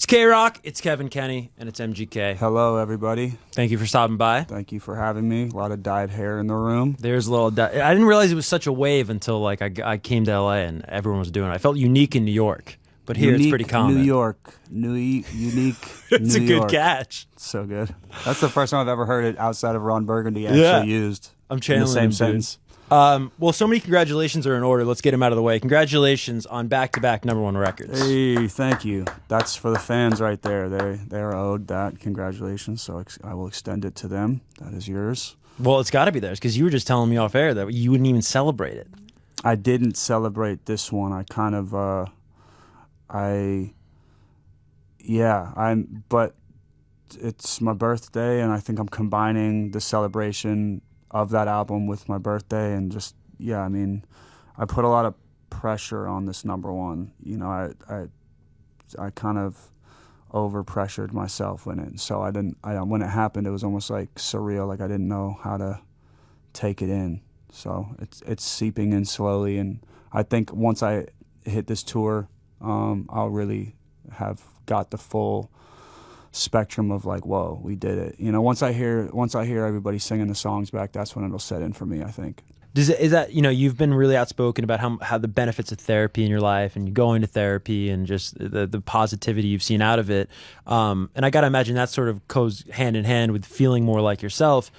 It's K-Rock, it's Kevin Kenny, and it's MGK. Hello, everybody. Thank you for stopping by. Thank you for having me. A lot of dyed hair in the room. There's a little... I didn't realize it was such a wave until like I came to LA and everyone was doing it. I felt unique in New York, but here it's pretty common. New York. Unique It's New a good York. catch. It's so good. That's the first time I've ever heard it outside of Ron Burgundy actually used I'm in channeling the same him, dude. sentence. Well, so many congratulations are in order. Let's get them out of the way. Congratulations on back-to-back #1 records. Hey, thank you. That's for the fans right there. They are owed that. Congratulations. So I will extend it to them. That is yours. Well, it's got to be theirs because you were just telling me off air that you wouldn't even celebrate it. I didn't celebrate this one. I kind of but it's my birthday, and I think I'm combining the celebration of that album with my birthday, and just I mean, I put a lot of pressure on this #1. You know, I kind of over pressured myself in it, so when it happened, it was almost like surreal, like I didn't know how to take it in. So it's seeping in slowly, and I think once I hit this tour, I'll really have got the full spectrum of like, whoa, we did it. You know, once I hear everybody singing the songs back, that's when it'll set in for me, I think. Is that, you know, you've been really outspoken about how the benefits of therapy in your life and you going to therapy and just the positivity you've seen out of it. And I got to imagine that sort of goes hand in hand with feeling more like yourself.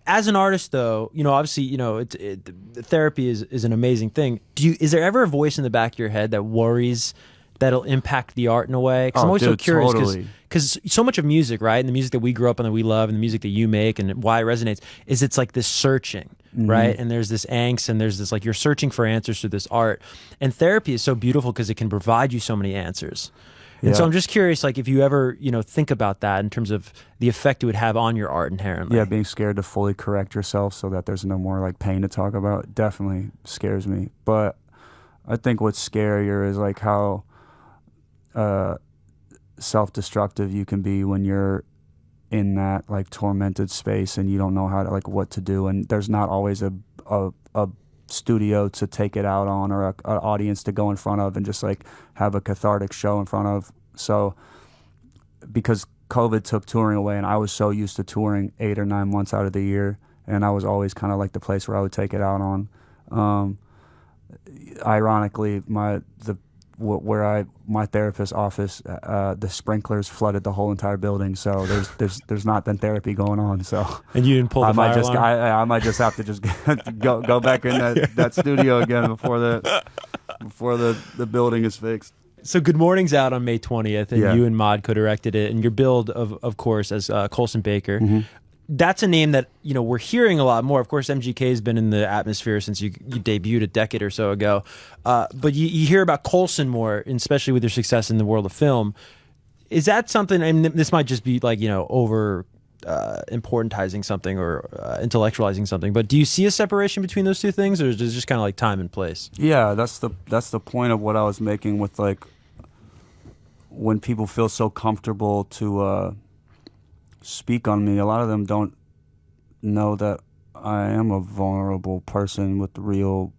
As an artist, though, you know, obviously, you know, therapy is an amazing thing. Is there ever a voice in the back of your head that worries that'll impact the art in a way? Because I'm always so curious, because so much of music, right, and the music that we grew up on, that we love, and the music that you make, and why it resonates, is it's like this searching, right? And there's this angst, and there's this like you're searching for answers through this art. And therapy is so beautiful because it can provide you so many answers. And so I'm just curious, like if you ever, you know, think about that in terms of the effect it would have on your art inherently. Yeah, being scared to fully correct yourself so that there's no more like pain to talk about definitely scares me. But I think what's scarier is like how self-destructive you can be when you're in that like tormented space and you don't know how to like what to do, and there's not always a studio to take it out on, or an audience to go in front of and just like have a cathartic show in front of. So because COVID took touring away, and I was so used to touring 8 or 9 months out of the year, and I was always kind of like the place where I would take it out on. Ironically, my therapist's office, the sprinklers flooded the whole entire building, so there's not been therapy going on. So and you didn't pull the fire alarm? I might just have to just go back in that studio again before the building is fixed. So Good Morning's out on May 20th, and you and Mod co-directed it, and your build of course as Colson Baker. That's a name that, you know, we're hearing a lot more. Of course, MGK has been in the atmosphere since you debuted a decade or so ago. But you hear about Colson more, especially with your success in the world of film. Is that something, and this might just be like, you know, over importantizing something or intellectualizing something, but do you see a separation between those two things, or is it just kind of like time and place? Yeah, that's the point of what I was making with like when people feel so comfortable to speak on me. A lot of them don't know that I am a vulnerable person with real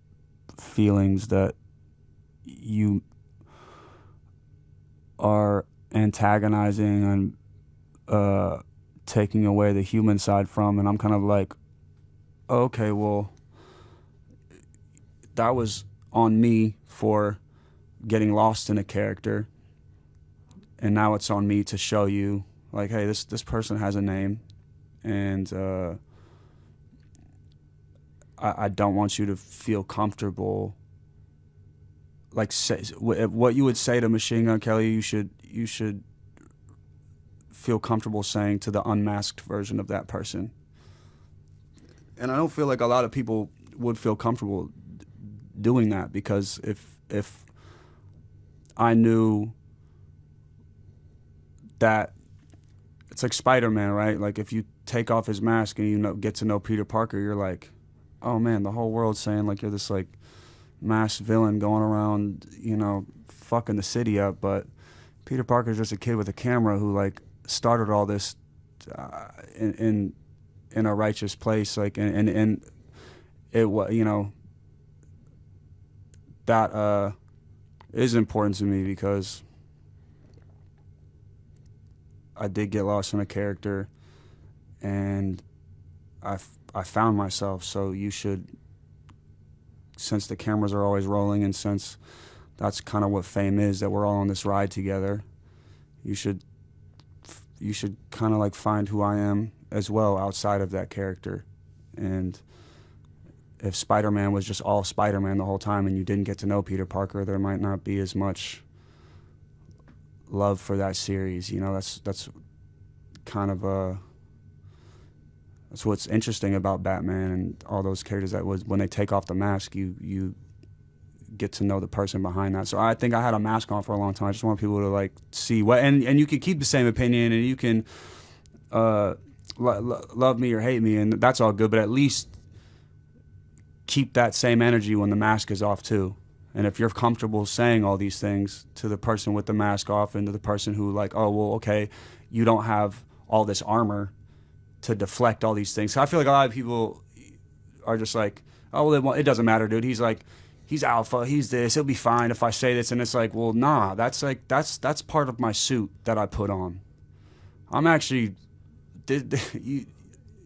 feelings that you are antagonizing and taking away the human side from, and I'm kind of like, okay, well, that was on me for getting lost in a character, and now it's on me to show you like, hey, this person has a name, and I don't want you to feel comfortable. Like, what you would say to Machine Gun Kelly, you should feel comfortable saying to the unmasked version of that person. And I don't feel like a lot of people would feel comfortable doing that, because if I knew that. It's like Spider-Man, right? Like if you take off his mask and you get to know Peter Parker, you're like, oh man, the whole world's saying like you're this like masked villain going around, you know, fucking the city up. But Peter Parker's just a kid with a camera who like started all this in a righteous place, like and it, you know, that is important to me, because I did get lost in a character, and I found myself. So you should, since the cameras are always rolling, and since that's kind of what fame is, that we're all on this ride together, you should kind of like find who I am as well outside of that character. And if Spider-Man was just all Spider-Man the whole time and you didn't get to know Peter Parker, there might not be as much love for that series. You know, that's kind of that's what's interesting about Batman and all those characters, that was when they take off the mask, you get to know the person behind that. So I think I had a mask on for a long time. I just want people to like see what, and you can keep the same opinion, and you can love me or hate me, and that's all good, but at least keep that same energy when the mask is off too. And if you're comfortable saying all these things to the person with the mask off and to the person who like, oh, well, okay, you don't have all this armor to deflect all these things. So I feel like a lot of people are just like, oh, well, it doesn't matter, dude. He's like, he's alpha, he's this, he'll be fine if I say this. And it's like, well, nah, that's part of my suit that I put on. I'm actually,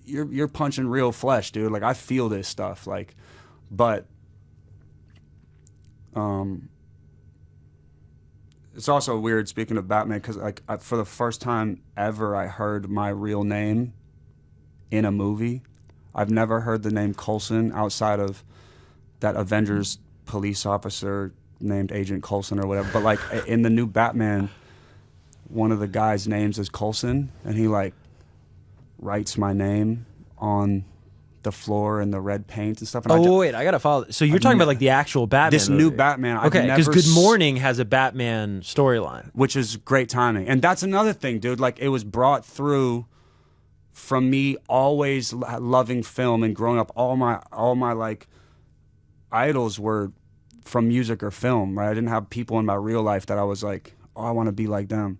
you're punching real flesh, dude. Like, I feel this stuff, like, but it's also weird, speaking of Batman, because like for the first time ever, I heard my real name in a movie. I've never heard the name Coulson outside of that Avengers police officer named Agent Coulson or whatever. But like in the new Batman, one of the guys' names is Coulson, and he like writes my name on the floor and the red paint and stuff. And wait, I gotta follow. So you're talking about like the actual Batman this movie. new Batman. Okay, because Good Morning has a Batman storyline, which is great timing. And that's another thing, dude. Like, it was brought through from me always loving film and growing up. All my like idols were from music or film, right? I didn't have people in my real life that I was like, oh, I want to be like them.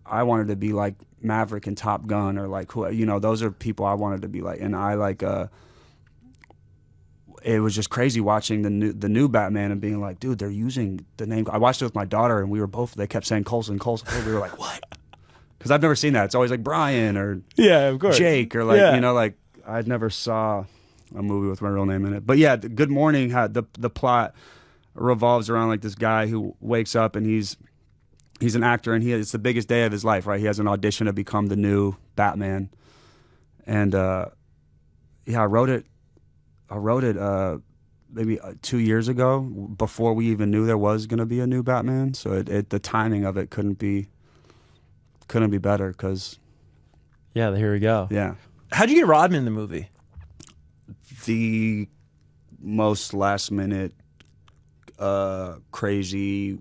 I wanted to be like Maverick and Top Gun, or like who, you know, those are people I wanted to be like. And I like it was just crazy watching the new Batman and being like, dude, they're using the name. I watched it with my daughter, and they kept saying Coulson. We were like, what? Because I've never seen that. It's always like Brian or yeah, of course, Jake, or like, you know, like I'd never saw a movie with my real name in it. But yeah, Good Morning had the plot revolves around like this guy who wakes up and he's an actor, and it's the biggest day of his life, right? He has an audition to become the new Batman. And yeah, I wrote it maybe 2 years ago, before we even knew there was going to be a new Batman. So the timing of it couldn't be better, because yeah, here we go. Yeah. How'd you get Rodman in the movie? The most last minute crazy,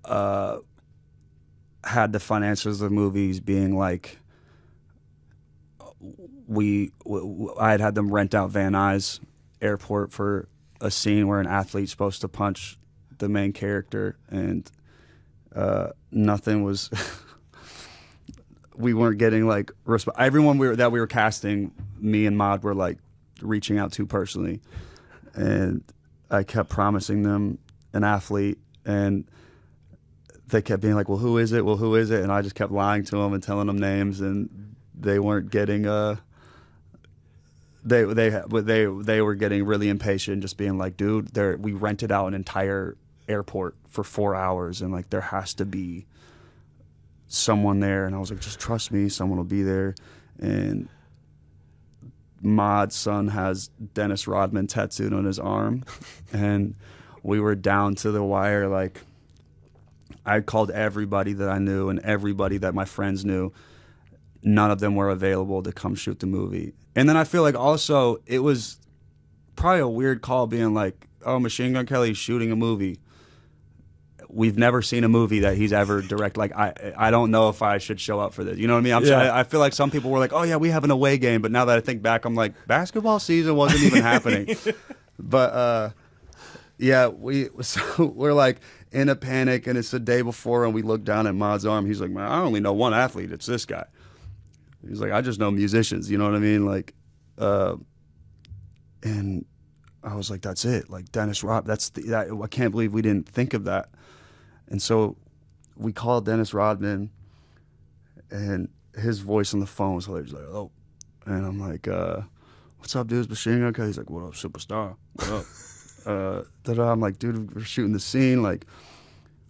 had the financials of the movies being like, I had them rent out Van Nuys Airport for a scene where an athlete's supposed to punch the main character, and nothing was we weren't getting like everyone that we were casting, me and Maude were like reaching out to personally, and I kept promising them an athlete, and they kept being like, well, who is it? And I just kept lying to them and telling them names, and they weren't getting they were getting really impatient, just being like, dude, we rented out an entire airport for 4 hours, and like there has to be someone there. And I was like, just trust me, someone will be there. And Maude's son has Dennis Rodman tattooed on his arm, and we were down to the wire. Like, I called everybody that I knew and everybody that my friends knew. None of them were available to come shoot the movie. And then I feel like also it was probably a weird call being like, oh, Machine Gun Kelly's shooting a movie. We've never seen a movie that he's ever directed. Like, I don't know if I should show up for this. You know what I mean? I feel like some people were like, oh, yeah, we have an away game. But now that I think back, I'm like, basketball season wasn't even happening. But, yeah, we're like in a panic, and it's the day before, and we look down at Maude's arm. He's like, man, I only know one athlete. It's this guy. He's like, I just know musicians. You know what I mean? Like, and I was like, that's it. Like, Dennis Rodman, I can't believe we didn't think of that. And so we called Dennis Rodman, and his voice on the phone was hilarious. He's like, oh, and I'm like, what's up, dude? It's Machine Gun Kelly. He's like, what up, superstar? What up? I'm like, dude, we're shooting the scene. Like,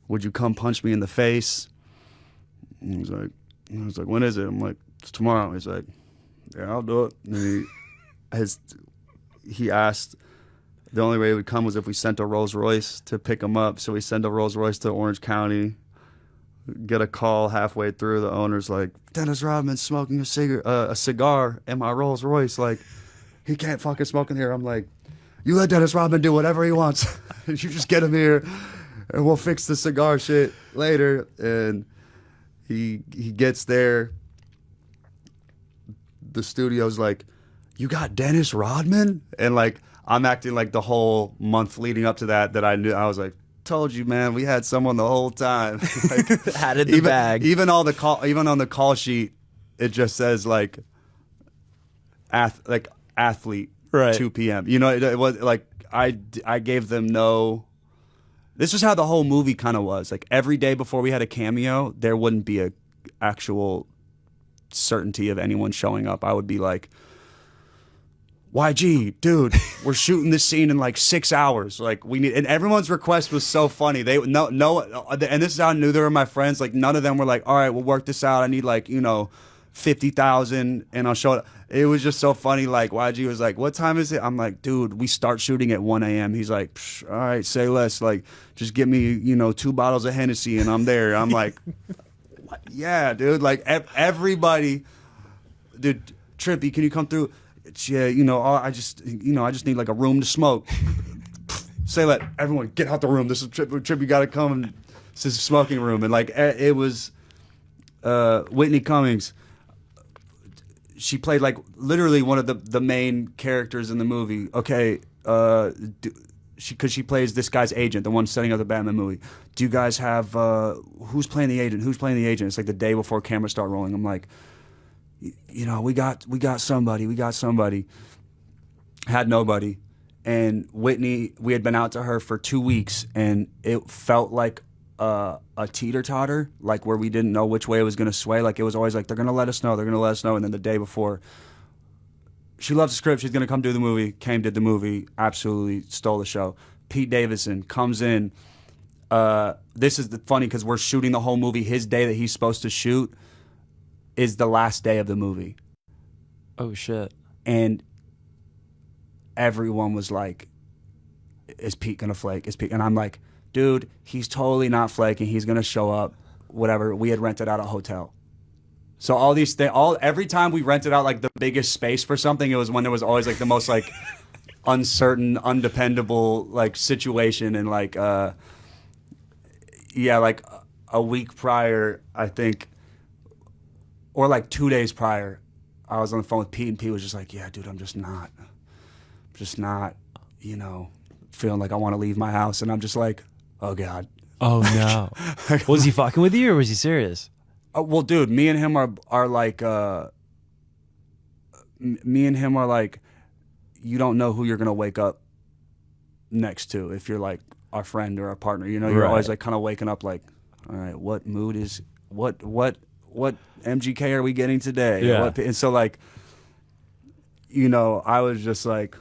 would you come punch me in the face? And he was like, when is it? I'm like, it's tomorrow. He's like, yeah, I'll do it. And he asked, the only way it would come was if we sent a Rolls Royce to pick him up. So we send a Rolls Royce to Orange County, get a call halfway through. The owner's like, Dennis Rodman's smoking a cigar in my Rolls Royce. Like, he can't fucking smoke in here. I'm like, you let Dennis Rodman do whatever he wants. You just get him here and we'll fix the cigar shit later. And he gets there. The studio's like, you got Dennis Rodman? And like, I'm acting like the whole month leading up to that I knew. I was like, told you, man, we had someone the whole time. Like, had it in the bag. Even on the call sheet, it just says like athlete, right. 2 p.m. You know, it was like I gave them no. This was how the whole movie kind of was. Like every day before we had a cameo, there wouldn't be a actual certainty of anyone showing up. I would be like, YG, dude, we're shooting this scene in like 6 hours. Like we need, and everyone's request was so funny. They no, and this is how I knew they were my friends. Like none of them were like, all right, we'll work this out. I need like 50,000, and I'll show it. It was just so funny. Like YG was like, what time is it? I'm like, dude, we start shooting at 1 a.m. He's like, all right, say less. Like just give me 2 bottles of Hennessy, and I'm there. I'm like, yeah, dude. Like everybody, dude. Trippy, can you come through? Yeah, I just need like a room to smoke. Say that, everyone get out the room. This is Trip. You got to come. And this is a smoking room, and like it was Whitney Cummings. She played like literally one of the main characters in the movie. Okay, because she plays this guy's agent, the one setting up the Batman movie. Do you guys have who's playing the agent? Who's playing the agent? It's like the day before cameras start rolling. I'm like, we got somebody. Had nobody. And Whitney, we had been out to her for 2 weeks, and it felt like a teeter-totter, like where we didn't know which way it was going to sway. Like it was always like, they're going to let us know. And then the day before, she loves the script. She's going to come do the movie. Came, did the movie. Absolutely stole the show. Pete Davidson comes in. This is funny because we're shooting the whole movie. His day that he's supposed to shoot is the last day of the movie. Oh, shit. And everyone was like, is Pete going to flake? And I'm like, dude, he's totally not flaking. He's going to show up, whatever. We had rented out a hotel. So all these things, every time we rented out like the biggest space for something, it was when there was always like the most like uncertain, undependable like situation. And like, like a week prior, I think, or like 2 days prior, I was on the phone with Pete, and Pete was just like, yeah, dude, I'm just not, feeling like I want to leave my house. And I'm just like, oh God. Oh no. Was he fucking with you or was he serious? Well, dude, me and him are like, you don't know who you're going to wake up next to if you're like our friend or our partner. You're right. Always like kind of waking up like, all right, what mood is, what MGK are we getting today? Yeah. And so like, I was just like,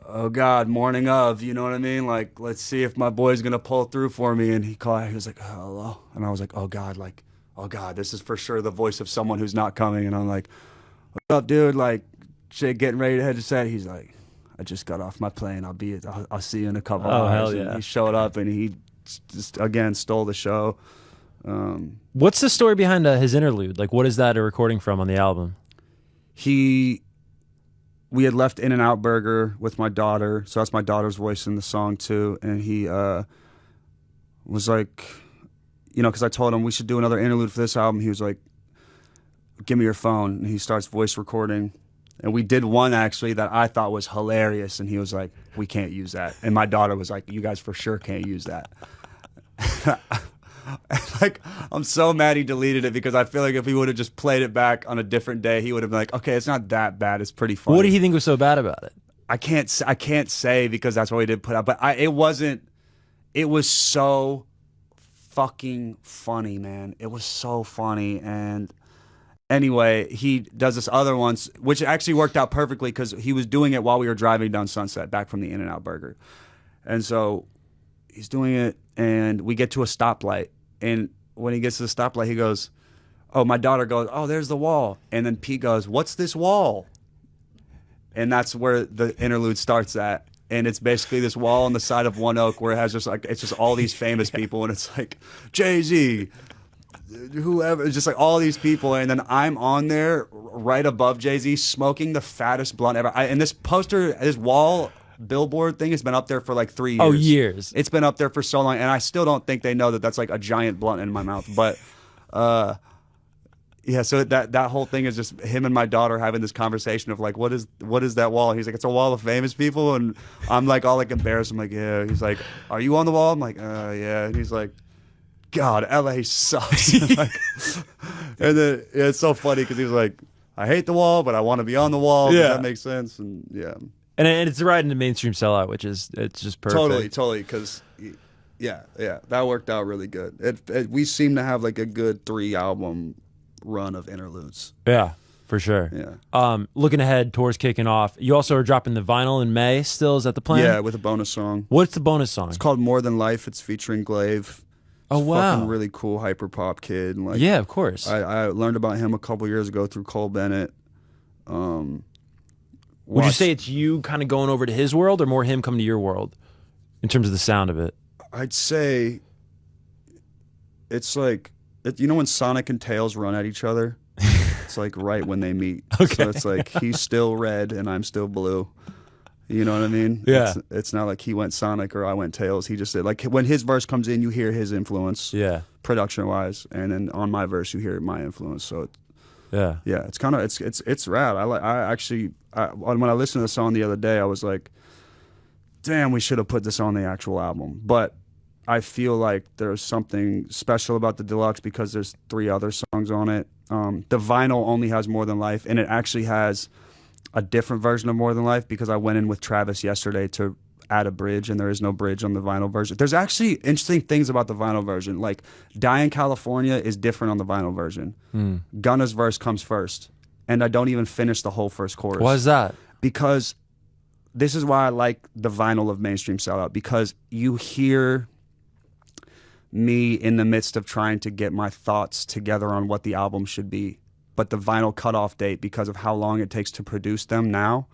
oh God, morning of, you know what I mean? Like, let's see if my boy's going to pull through for me. And he called, he was like, hello. And I was like, oh God, this is for sure the voice of someone who's not coming. And I'm like, what's up, dude? Like, shit, getting ready to head to set. He's like, I just got off my plane. I'll see you in a couple hours. Hell yeah. And he showed up and he just, again, stole the show. What's the story behind his interlude? Like, what is that a recording from on the album? We had left In-N-Out Burger with my daughter, so that's my daughter's voice in the song too. And he was like, because I told him we should do another interlude for this album. He was like, give me your phone. And he starts voice recording. And we did one actually that I thought was hilarious. And he was like, we can't use that. And my daughter was like, you guys for sure can't use that. Like, I'm so mad he deleted it because I feel like if he would have just played it back on a different day, he would have been like, okay, it's not that bad. It's pretty funny. What did he think was so bad about it? I can't say because that's what we did put out. But it was so fucking funny, man. It was so funny. And anyway, he does this other once, which actually worked out perfectly because he was doing it while we were driving down Sunset back from the In-N-Out Burger. And so he's doing it, and we get to a stoplight. And when he gets to the stoplight, he goes, oh, my daughter goes, oh, there's the wall. And then Pete goes, what's this wall? And that's where the interlude starts at. And it's basically this wall on the side of One Oak where it has just like, it's just all these famous people. And it's like Jay-Z, whoever, it's just like all these people. And then I'm on there right above Jay-Z smoking the fattest blunt ever. And this poster, this wall billboard thing has been up there for like 3 years. Oh, years. It's been up there for so long. And I still don't think they know that that's like a giant blunt in my mouth. But, yeah, so that whole thing is just him and my daughter having this conversation of like, what is that wall? And he's like, it's a wall of famous people. And I'm like all like embarrassed. I'm like, yeah. He's like, are you on the wall? I'm like, yeah. And he's like, God, LA sucks. Like, and then it's so funny because he was like, I hate the wall, but I want to be on the wall. Yeah. Does that make sense? And yeah. And it's right into mainstream sellout, which is it's just perfect. Totally. Because yeah, that worked out really good. We seem to have like a good 3-album run of interludes. Yeah, for sure. Yeah. Looking ahead, tour's kicking off. You also are dropping the vinyl in May. Still, is that the plan? Yeah, with a bonus song. What's the bonus song? It's called More Than Life. It's featuring Glaive. Oh wow, Fucking really cool hyper pop kid. And like, yeah, of course. I learned about him a couple years ago through Cole Bennett. Would you say it's you kind of going over to his world, or more him coming to your world, in terms of the sound of it? I'd say it's like, you know when Sonic and Tails run at each other? It's like right when they meet. Okay. So it's like he's still red and I'm still blue. You know what I mean? Yeah. It's not like he went Sonic or I went Tails. He just did. Like when his verse comes in, you hear his influence. Yeah. Production-wise. And then on my verse, you hear my influence. So Yeah. yeah, it's kind of, it's rad. When I listened to the song the other day, I was like, damn, we should have put this on the actual album. But I feel like there's something special about the deluxe because there's 3 other songs on it. The vinyl only has More Than Life, and it actually has a different version of More Than Life because I went in with Travis yesterday to add a bridge, and there is no bridge on the vinyl version. There's actually interesting things about the vinyl version. Like Die in California is different on the vinyl version. Gunna's verse comes first, and I don't even finish the whole first chorus. Why is that? Because this is why I like the vinyl of Mainstream Sellout, because you hear me in the midst of trying to get my thoughts together on what the album should be. But the vinyl cutoff date, because of how long it takes to produce them now,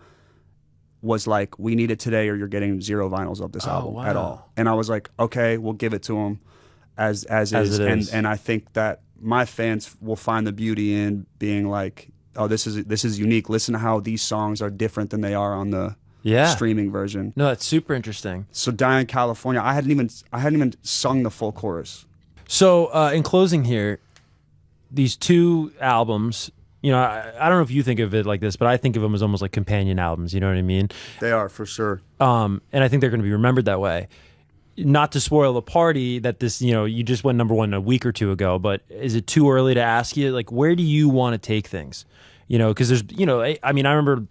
was like, we need it today or you're getting 0 vinyls of this album at all. And I was like, okay, we'll give it to them as is. And I think that my fans will find the beauty in being like, oh, this is unique. Listen to how these songs are different than they are on the streaming version. No, that's super interesting. So Die in California, I hadn't even sung the full chorus. So in closing here, these 2 albums, you know, I don't know if you think of it like this, but I think of them as almost like companion albums. You know what I mean? They are, for sure. And I think they're going to be remembered that way. Not to spoil the party that this, you know, you just went #1 a week or 2 ago, but is it too early to ask you, like, where do you want to take things? You know, because there's, you know, I mean, I remember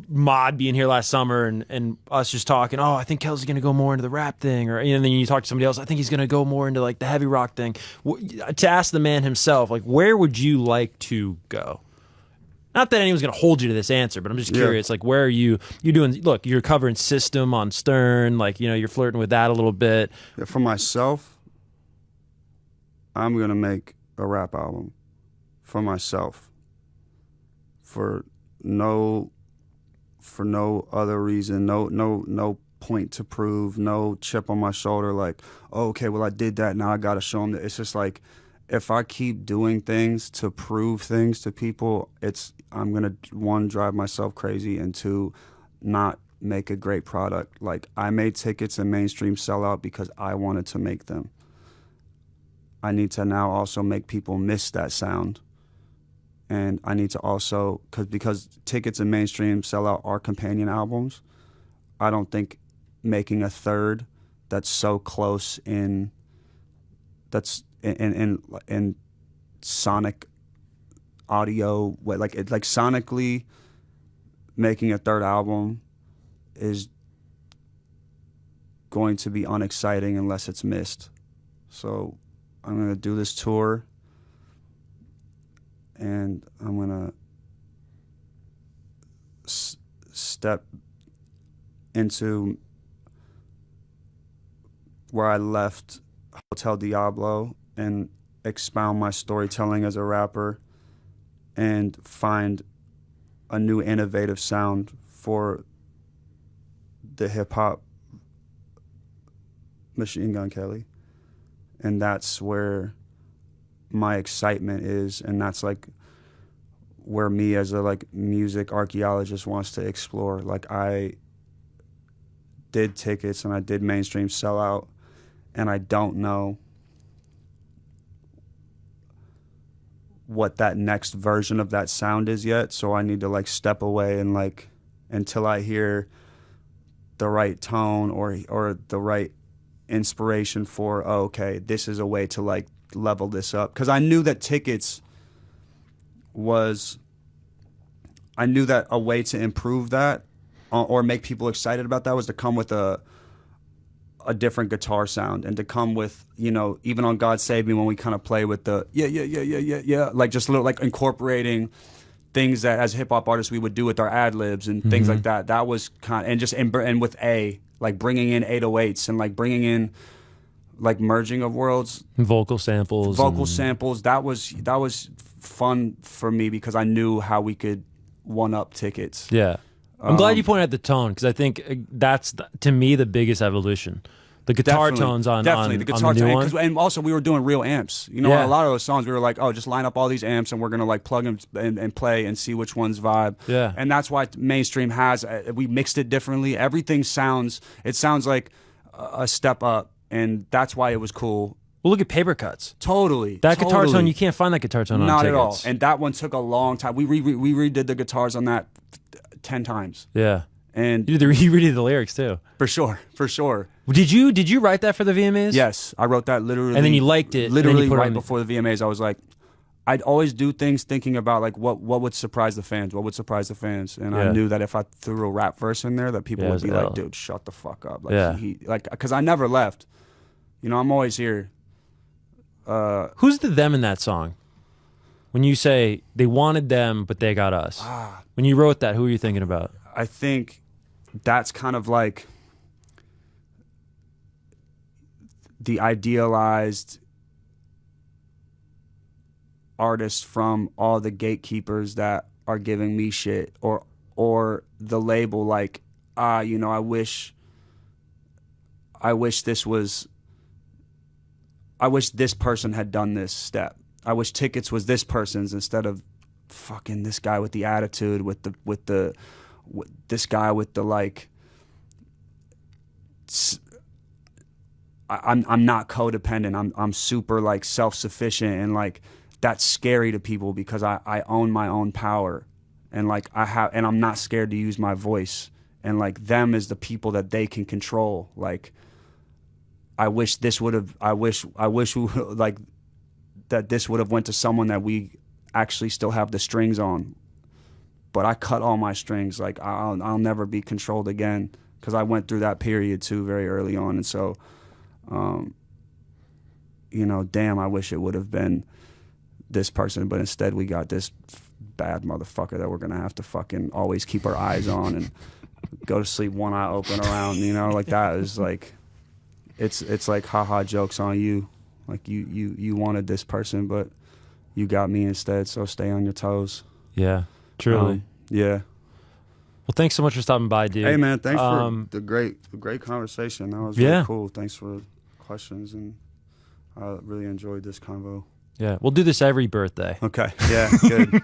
Mod being here last summer and us just talking, oh, I think Kel's going to go more into the rap thing, or, you know, and then you talk to somebody else, I think he's going to go more into like the heavy rock thing. To ask the man himself, like, where would you like to go? Not that anyone's going to hold you to this answer, but I'm just curious, like, where are you're doing, look, you're covering System on Stern, like, you know, you're flirting with that a little bit. Yeah, for myself, I'm going to make a rap album for myself for no other reason, no point to prove, no chip on my shoulder like, oh, okay, well, I did that, now I gotta show them that. It's just like, if I keep doing things to prove things to people, I'm gonna, 1, drive myself crazy, and 2, not make a great product. Like, I made Tickets and Mainstream Sellout because I wanted to make them. I need to now also make people miss that sound. And I need to also, because Tickets and Mainstream Sellout are companion albums, I don't think making a third that's so close in sonic audio, like sonically making a third album is going to be unexciting unless it's missed. So I'm gonna do this tour, and I'm gonna step into where I left Hotel Diablo and expound my storytelling as a rapper and find a new innovative sound for the hip-hop Machine Gun Kelly. And that's where my excitement is, and that's like where me as a like music archaeologist wants to explore. Like, I did Tickets and I did Mainstream Sellout, and I don't know what that next version of that sound is yet, so I need to like step away and like until I hear the right tone or the right inspiration for, oh, okay, this is a way to like level this up. Because I knew that Tickets was, I knew that a way to improve that or make people excited about that was to come with a different guitar sound, and to come with, you know, even on God Save Me, when we kind of play with the yeah, like just a little, like incorporating things that as hip hop artists we would do with our ad libs and things like that. That was kind of, and just and with like bringing in 808s and like bringing in like merging of worlds, vocal samples. That was fun for me because I knew how we could one up Tickets. Yeah. I'm glad you pointed out the tone, because I think that's to me the biggest evolution. The guitar tones on the guitar on the new tone, one. and also we were doing real amps. You know, Yeah. on a lot of those songs we were like, oh, just line up all these amps and we're gonna like plug them and play and see which ones vibe. Yeah. And that's why Mainstream has we mixed it differently. Everything sounds like a step up, and that's why it was cool. Well, look at Paper Cuts. Totally. That guitar tone, you can't find that guitar tone on Not Tickets. at all. And that one took a long time. We redid the guitars on that 10 times. Yeah. And You redid the lyrics too. for sure. Did you write that for the VMAs? Yes, I wrote that literally. And then you liked it. Literally and then you put it right on before the VMAs. I was like, I'd always do things thinking about like what would surprise the fans, and Yeah. I knew that if I threw a rap verse in there, that people Yeah, it would was be ill. like, dude, shut the fuck up. Like, Yeah. he like, because I never left. You know, I'm always here. Who's the them in that song? When you say they wanted them, but they got us. When you wrote that, who were you thinking about? I think that's kind of like the idealized artist from all the gatekeepers that are giving me shit, or the label, like, you know, I wish this person had done this step. I wish Tickets was this person's instead of fucking this guy with the attitude, with this guy with the like. I'm not codependent. I'm super like self-sufficient, and like that's scary to people because I own my own power, and like I'm not scared to use my voice, and like them is the people that they can control. Like, I wish we like that this would have went to someone that we actually still have the strings on, but I cut all my strings. Like, I'll never be controlled again because I went through that period too very early on, and so, you know, damn, I wish it would have been this person, but instead we got this bad motherfucker that we're gonna have to fucking always keep our eyes on and go to sleep one eye open around. You know, like that is like, it's like haha jokes on you. Like you wanted this person, but you got me instead. So stay on your toes. Yeah, truly. Yeah. Well, thanks so much for stopping by, dude. Hey man, thanks for the great conversation. That was really cool. Thanks for questions, and I really enjoyed this convo. Yeah, we'll do this every birthday. Okay. Yeah. Good.